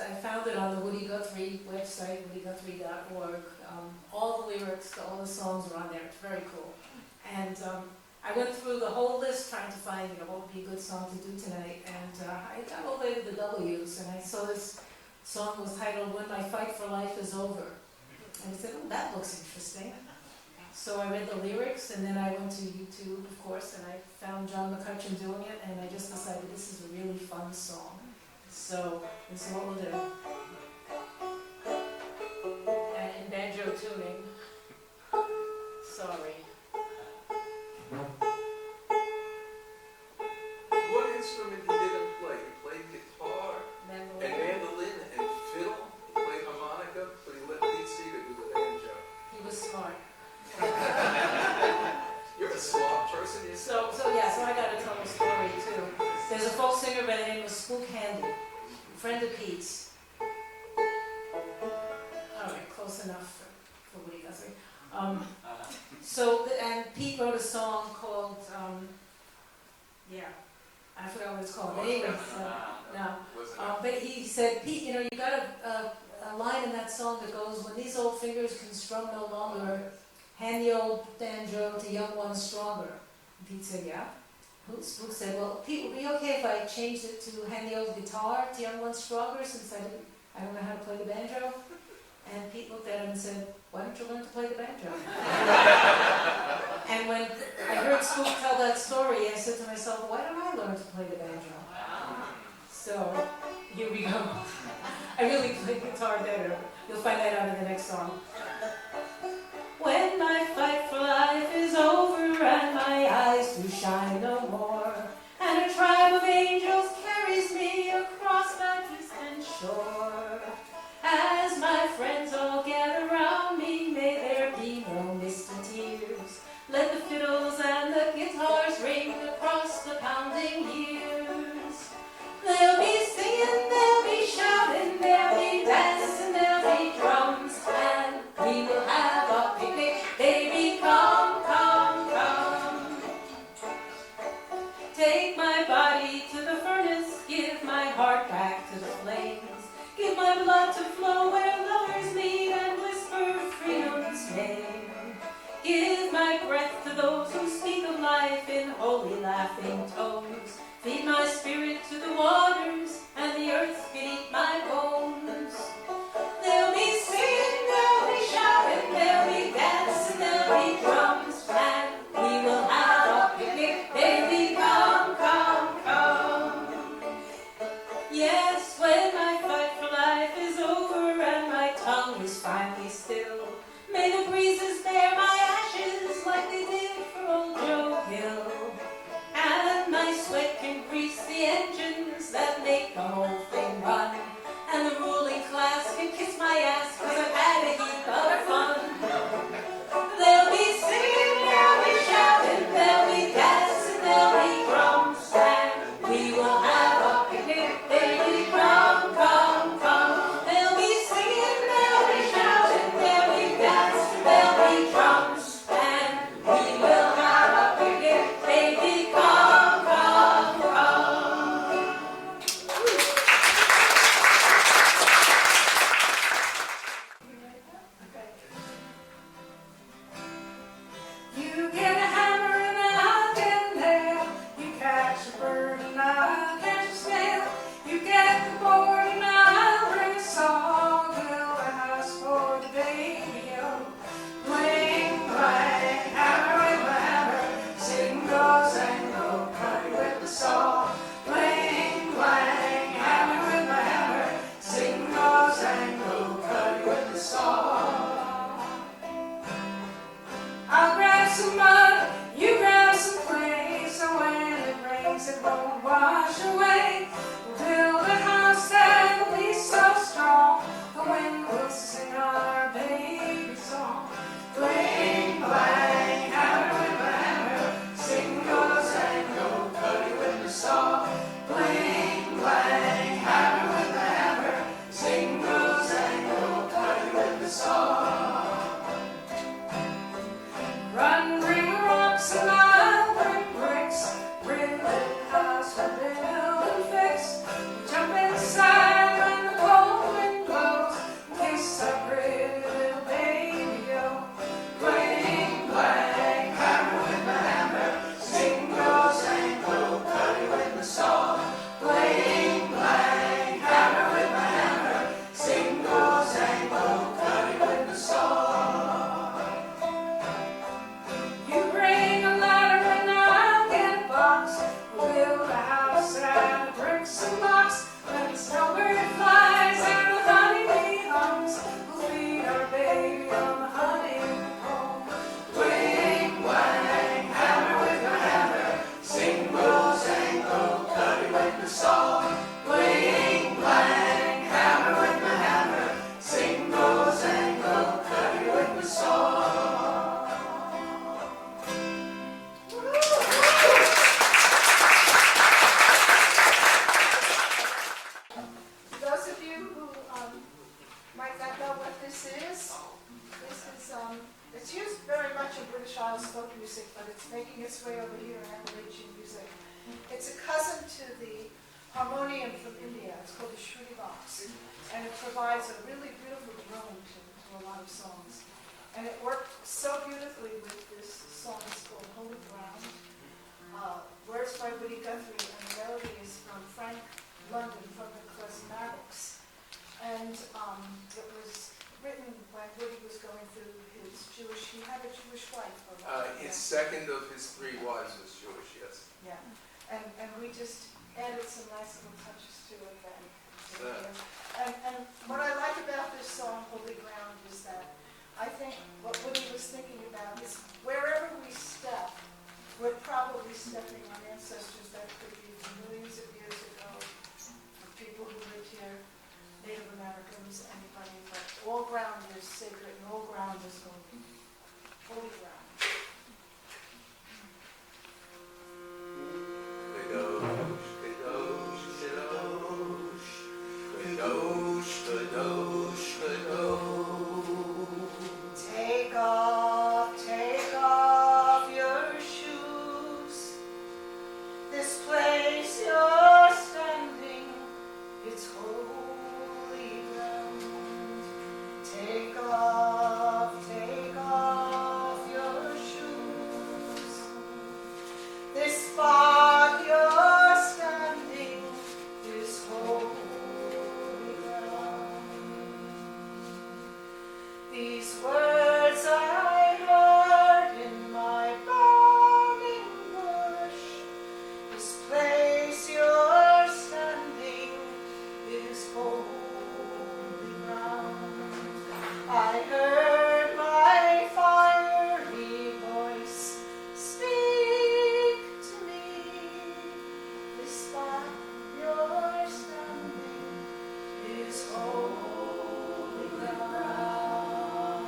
I found it on the Woody Guthrie website, woodyguthrie.org. All the lyrics, all the songs are on there. It's very cool. And I went through the whole list trying to find, what would be a good song to do tonight. And I got all the way to the W's, and I saw this song was titled "When My Fight for Life Is Over." And I said, oh, that looks interesting. So I read the lyrics, and then I went to YouTube, of course, and I found John McCutcheon doing it, and I just decided this is a really fun song. So this is what we'll do. And in banjo tuning. Sorry. What instrument he didn't play? He played guitar and mandolin and fiddle. He played harmonica, but he let Pete Seeger do the banjo. He was smart. You're a smart person. So I got to tell a story too. There's a folk singer by the name of Spook Handy, friend of Pete's. All right, close enough for Woody Guthrie. And Pete wrote a song called, I forgot what it's called. But anyway, but he said, Pete, you got a line in that song that goes, when these old fingers can strum no longer, hand the old banjo to young ones stronger. And Pete said, yeah. Spook said, well, Pete, would it be okay if I changed it to hand the old guitar to young ones stronger, since I don't know how to play the banjo? And Pete looked at him and said, why don't you learn to play the banjo? And when I heard Spook tell that story, I said to myself, why don't I learn to play the banjo? So, here we go. I really play guitar better. You'll find that out in the next song. When my fight for life is over and my eyes do shine no more, and a tribe of angels carries me across that distant shore, as my friends all gather round me, may there be no misty tears. Let the fiddles and the guitars ring across the pounding years. They'll be singing, they'll be shouting, they'll be dancing, there'll be drums, and we will have a picnic. Baby, come, come, come. Take my body to the furnace, give my heart back to the flames. Give my blood to flow where lovers meet and whisper freedom's name. Give my breath to those who speak of life in holy laughing tones. Feed my spirit to the waters and the earth beneath my bones. They'll be singing, they'll be shouting, they'll be dancing, there'll be drums, and we will have a picnic. Baby, come, come, come. Yes, when my fight for life is over and my tongue is finally still, may the breezes bear my ashes like they did for old Joe Hill, and my sweat can grease the engines that make the whole thing run, and the ruling class can kiss my ass 'cause I've had a heap of fun. They'll be singing, they'll be shouting, they'll be dancing, there'll be drums, and we will have a picnic. Baby, come, come, come. They'll be singing, they'll be shouting, they'll be dancing, there'll be drums, and we will have a picnic. Baby, come, come, come. You get a hammer and I'll get a nail. You catch a bird and I'll catch a snail. You get the board and I'll bring a song. Build a house for the baby. Bling, blang, hammer with my hammer. Sing, go, sang, go, cut it with the saw. Bling, blang, hammer with my hammer. Sing, go, sang, go, cut it with the saw. I'll grab some mud, you grab some clay, so when it rains it won't wash away. build a house out of bricks and blocks. When the snowbird flies and the honeybee hums, we'll feed our baby on the honey comb. Wing, wang, hammer with your hammer, single, single, cut it with the saw. Wing, wang, hammer with my hammer, single, single, cut it with the saw. Those of you who might not know what this is it's used very much in British Isles folk music, but it's making its way over here in Appalachian music. It's a cousin to the harmonium from India. It's called the shruti box, and it provides a really beautiful drone to a lot of songs. And it worked so beautifully with this song. It's called Holy Ground. Words by Guthrie, and the melody is from Frank London from the Klezmatics. And it was written when Woody was going through his he had a Jewish wife. His second of his 3 wives was Jewish, yes. Yeah, and we just added some nice little touches to it then. And what I like about this song, Holy Ground, is that I think what Woody was thinking about is wherever we step, we're probably stepping on ancestors that could be from millions of years ago, for people who lived here, Native Americans, anybody, but all ground is sacred and all ground is holy. Holy ground. Kadosh, kadosh, kadosh, kadosh, kadosh, kadosh. Take off your shoes. This place you're standing, it's holy ground. Take off your shoes. This spot you're standing is holy ground. These words I heard in my burning bush. This place you're standing is holy ground. I heard my fiery voice speak to me. This spot you're standing is holy ground.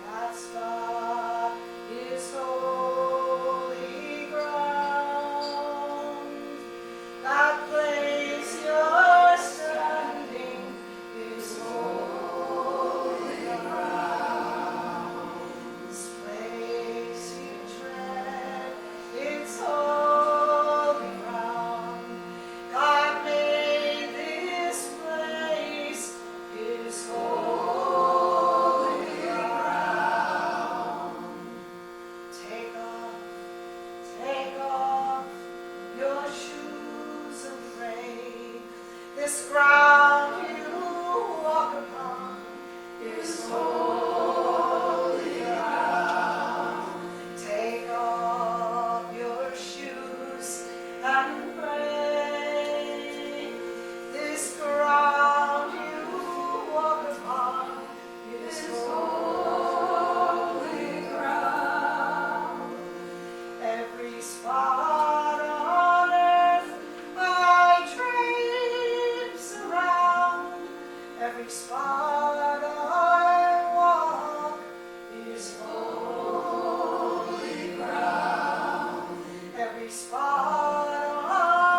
That spot is holy ground. That place you're standing is holy ground. This place you tread, it's holy ground. God made this place is holy ground. Take off your shoes and pray. This ground you walk upon is holy ground. Take off your shoes and pray. This ground you walk upon is holy ground. Every spot on earth I traipse around. Every spot I walk is holy ground. Every spot I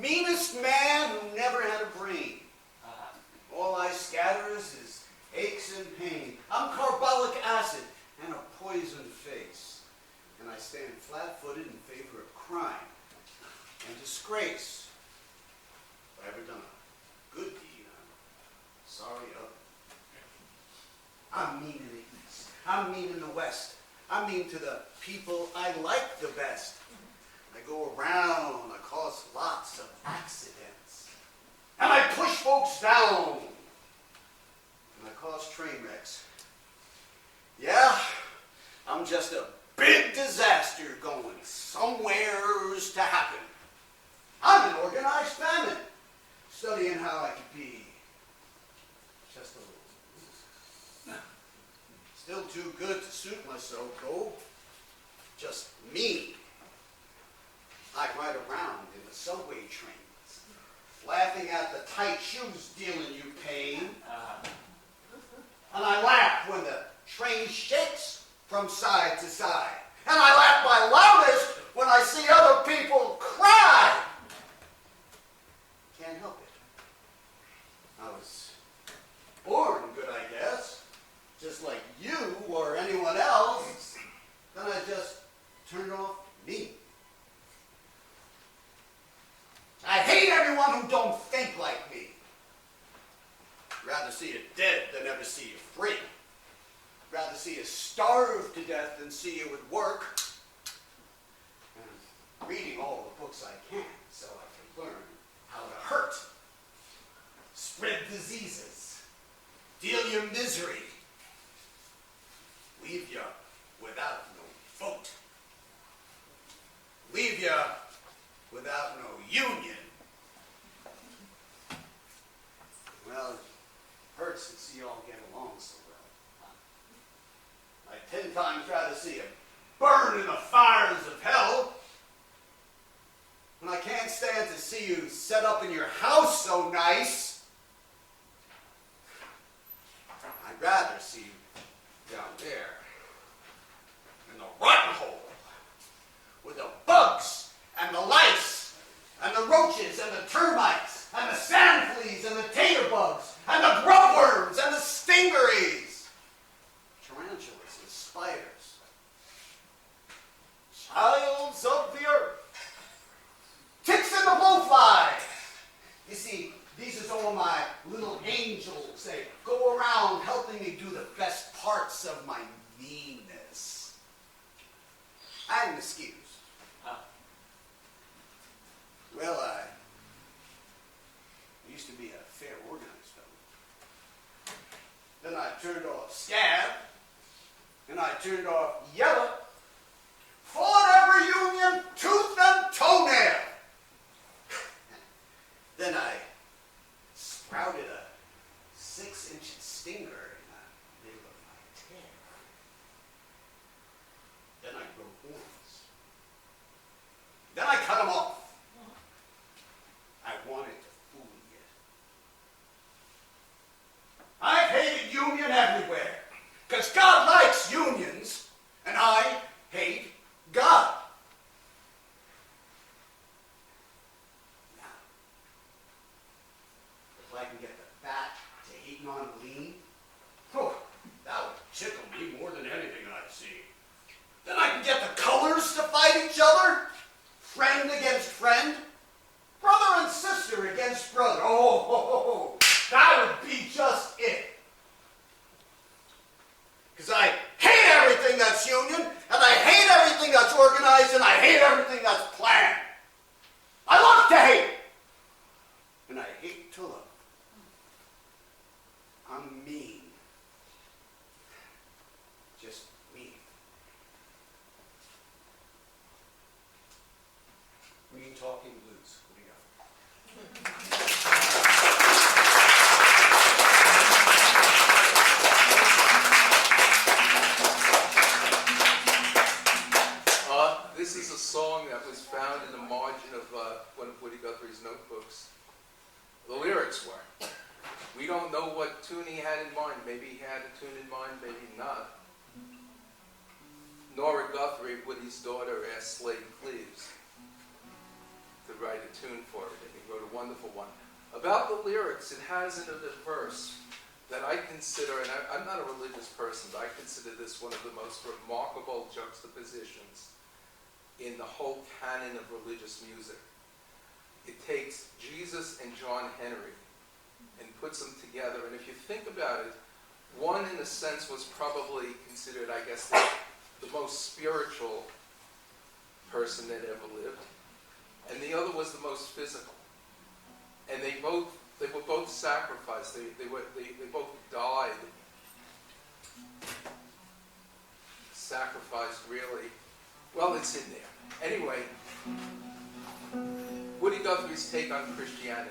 meanest man who never had a brain. All I scatters is aches and pain. I'm carbolic acid and a poisoned face. And I stand flat-footed in favor of crime and disgrace. If I ever done a good deed, I'm sorry of it. I'm mean in the East. I'm mean in the West. I'm mean to the people I like the best. I go around, I cause lots of accidents. And I push folks down. And I cause train wrecks. Yeah, I'm just a big disaster going somewheres to happen. I'm an organized famine, studying how I could be just a little. Still too good to suit myself, though. Just me. I ride around in the subway trains, laughing at the tight shoes dealing you pain. And I laugh when the train shakes from side to side. And I laugh my loudest when I see other people cry. Can't help it. I was born good, I guess. Just like you or anyone else. Then I just turned off me. I hate everyone who don't think like me. Rather see you dead than ever see you free. Rather see you starve to death than see you at work. And reading all the books I can so I can learn how to hurt, spread diseases, deal you misery, leave you without no vote, leave you without no union. Well, it hurts to see y'all get along so well. I'd 10 times rather see you burn in the fires of hell. And I can't stand to see you set up in your house so nice. I'd rather see you down there in the rotten hole with the bugs and the lice and the roaches and the termites and the sand fleas and the tater bugs and the grubworms and the stingeries, tarantulas and spiders, childs of the earth, ticks and the blowflies. You see, these are all my little angels. They go around helping me do the best parts of my meanness. And mosquitoes. Well, I used to be a fair organized fellow. Then I turned off scab, and I turned off yellow, fought every union, tooth and toenail. Then I sprouted a 6-inch stinger in the middle of my tail. Then I grew horns. Then I cut them off. I wanted to fool you. I've hated union everywhere, because God likes unions, and I hate God. Now, if I can get the fat to hating on lean, that would tickle me more than anything I've seen. Then I can get the colors to fight each other, friend against friend, brother and sister against brother. Oh, that would be just it. Because I hate everything that's union, and I hate everything that's organized, and I hate everything that's planned. I love to hate, and I hate to love. I'm mean. Just mean. Mean talking blues. What do you got? This is a song that was found in the margin of one of Woody Guthrie's notebooks. The lyrics were. We don't know what tune he had in mind. Maybe he had a tune in mind, maybe not. Nora Guthrie, Woody's daughter, asked Slade Cleaves to would write a tune for it, and he wrote a wonderful one. About the lyrics, it has in it a verse that I consider, and I'm not a religious person, but I consider this one of the most remarkable juxtapositions in the whole canon of religious music. It takes Jesus and John Henry and puts them together, and if you think about it, one in a sense was probably considered, I guess, the most spiritual person that ever lived, and the other was the most physical. And they were both sacrificed. They both died. Sacrificed, really. Well, it's in there. Anyway, Woody Guthrie's take on Christianity.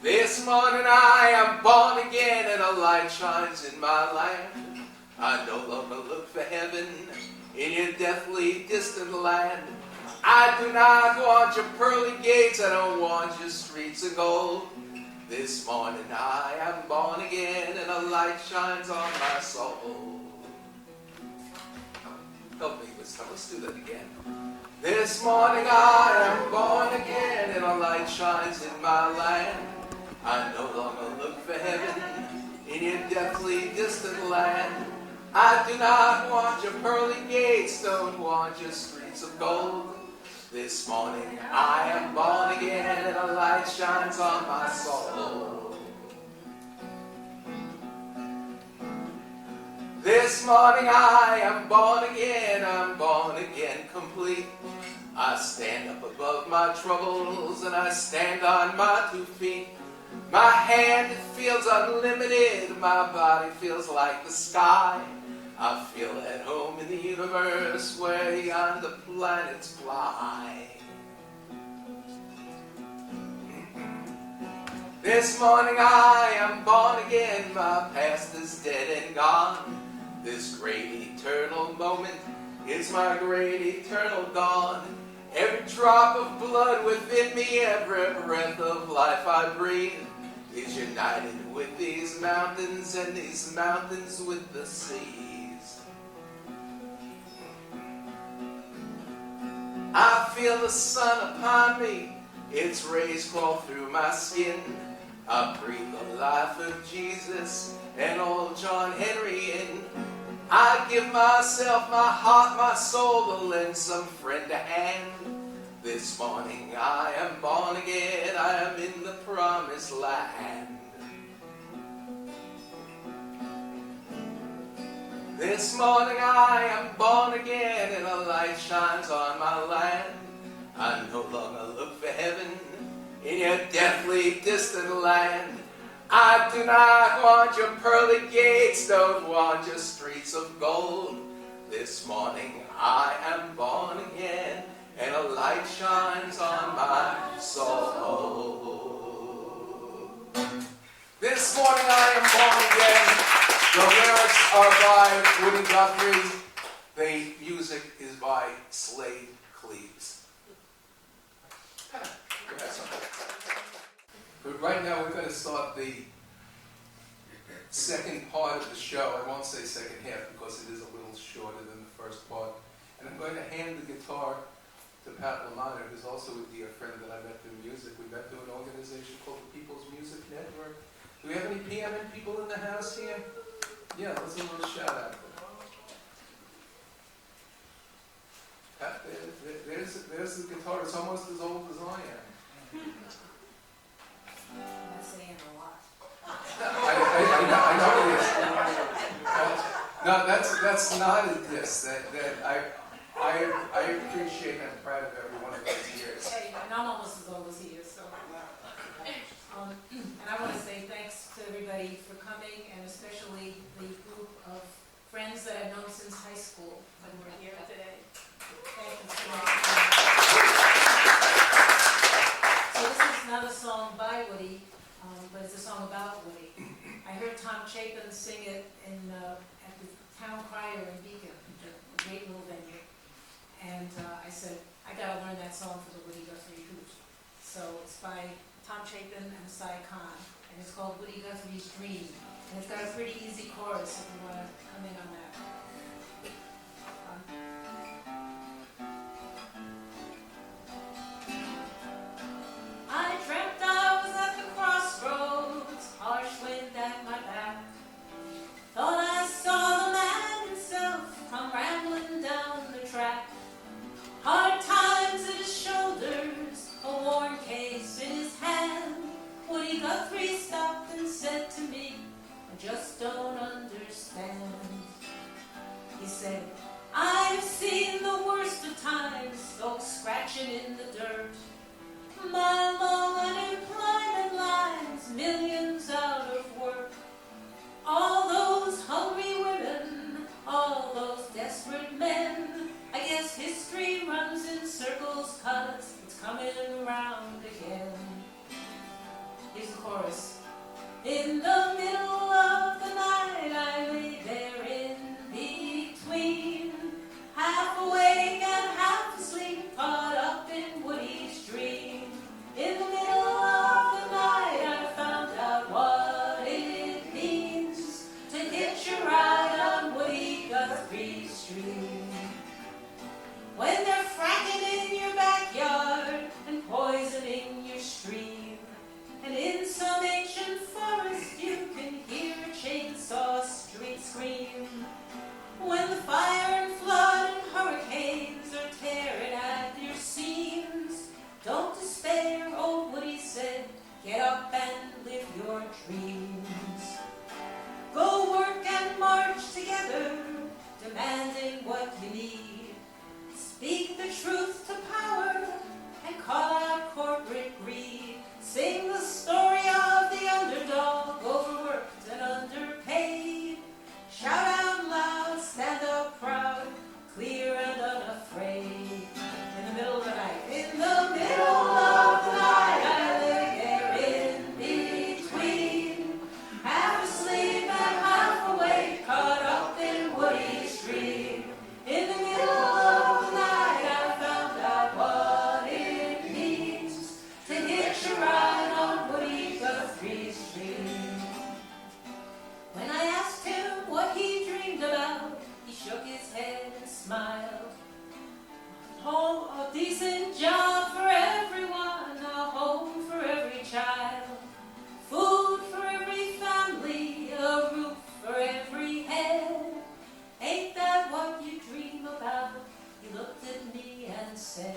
This morning I am born again and a light shines in my land. I no longer look for heaven in your deathly distant land. I do not want your pearly gates, I don't want your streets of gold. This morning I am born again and a light shines on my soul. Help me this time, let's do that again. This morning I am born again and a light shines in my land. I no longer look for heaven in your deathly distant land. I do not want your pearly gates, don't want your streets of gold. This morning I am born again and a light shines on my soul. This morning I am born again, I'm born again complete. I stand up above my troubles and I stand on my 2 feet. My hand feels unlimited, my body feels like the sky. I feel at home in the universe where yonder planets fly. This morning I am born again, my past is dead and gone. This great eternal moment is my great eternal dawn. Every drop of blood within me, every breath of life I breathe is united with these mountains and these mountains with the seas. I feel the sun upon me, its rays crawl through my skin. I breathe the life of Jesus and old John Henry in. I give myself, my heart, my soul to lend some friend a hand. This morning I am born again, I am in the promised land. This morning I am born again and a light shines on my land. I no longer look for heaven in your deathly distant land. I do not want your pearly gates, don't want your streets of gold. This morning I am born again and a light shines on my soul. This morning I am born again. The lyrics are by Woody Guthrie. The music is by Slade Cleaves. But right now we're going to start the second part of the show. I won't say second half because it is a little shorter than the first part. And I'm going to hand the guitar to Pat Lamanna, who's also a dear friend that I met through music. We met through an organization called the People's Music Network. Do we have any PMN people in the house here? Yeah, let's do a little shout out. Pat, there's the guitar. It's almost as old as I am. That's saying a lot. I know it is. No, that's not a diss. I appreciate and I'm proud of every one of those years. Hey, and I'm almost as old as he is, so. And I want to say thanks to everybody for coming, and especially the group of friends that I've known since high school when we're here today. Thank you so much. So this is not a song by Woody, but it's a song about Woody. I heard Tom Chapin sing it at the town crier in Beacon, a great little venue. And I said, I gotta learn that song for the Woody Guthrie Hoot. So it's by Tom Chapin and Cy Khan, and it's called Woody Guthrie's Dream. And it's got a pretty easy chorus if you want to come in on that. Woody Guthrie stopped and said to me, I just don't understand. He said, I've seen the worst of times, folks scratching in the dirt. My long unemployment lines, millions out of work. All those hungry women, all those desperate men. I guess history runs in circles 'cause it's coming around again. Here's the chorus. In the middle of the night I lay there in between, half awake and half asleep, caught up in Woody's dream. In the middle of the night I found out what it means to hitch a ride on Woody Guthrie's dream. When they're fracking in your backyard and poisoning your stream, and in some ancient forest you can hear a chainsaw scream. When the fire and flood and hurricanes are tearing at your seams, don't despair, old Woody said, get up and live your dreams. Go work and march together, demanding what you need. Speak the truth to power and call out corporate greed. Sing the story of the underdog, overworked and underpaid. Shout out loud, stand up proud, clear and unafraid. In the middle of the night, in the middle of the night, I lay there in between, half asleep and half awake, caught up in Woody's dream. In the middle of the night, I found out what it means to hitch a ride on Woody Guthrie's dream. When I asked him what he dreamed about, he shook his head and smiled. Home, a decent job for everyone, a home for every child, food for every family, a roof for every head. Ain't that what you dream about? He looked at me and said,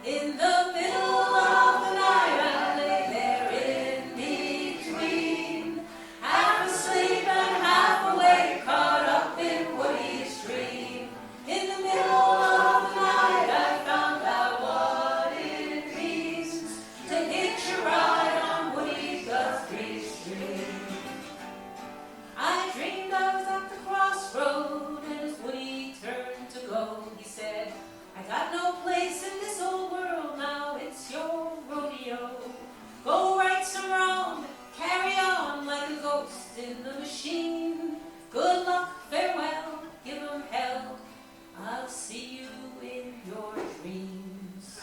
in the middle of the night I lay there in between, half asleep and half awake, caught up in Woody's dream. In the middle of the night I found out what it means to hitch a ride on Woody Guthrie's dream. I dreamed I was at the crossroad, and as Woody turned to go, he said, I got no place in this old world now, it's your rodeo. Go right some wrong, carry on like a ghost in the machine. Good luck, farewell, give 'em hell, I'll see you in your dreams.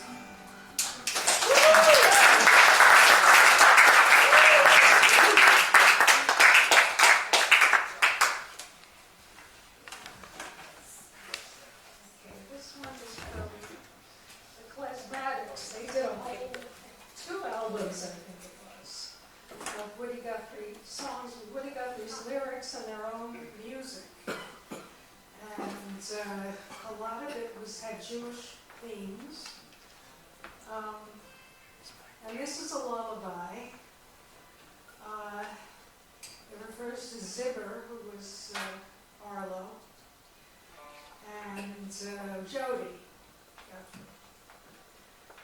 Okay, this one is from the Classmatics. They did a whole 2 albums, I think it was, of Woody Guthrie songs with Woody Guthrie's lyrics and their own music. And a lot of it had Jewish themes. And this is a lullaby. It refers to Zibber, who was Arlo, and Jody Guthrie.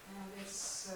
And it's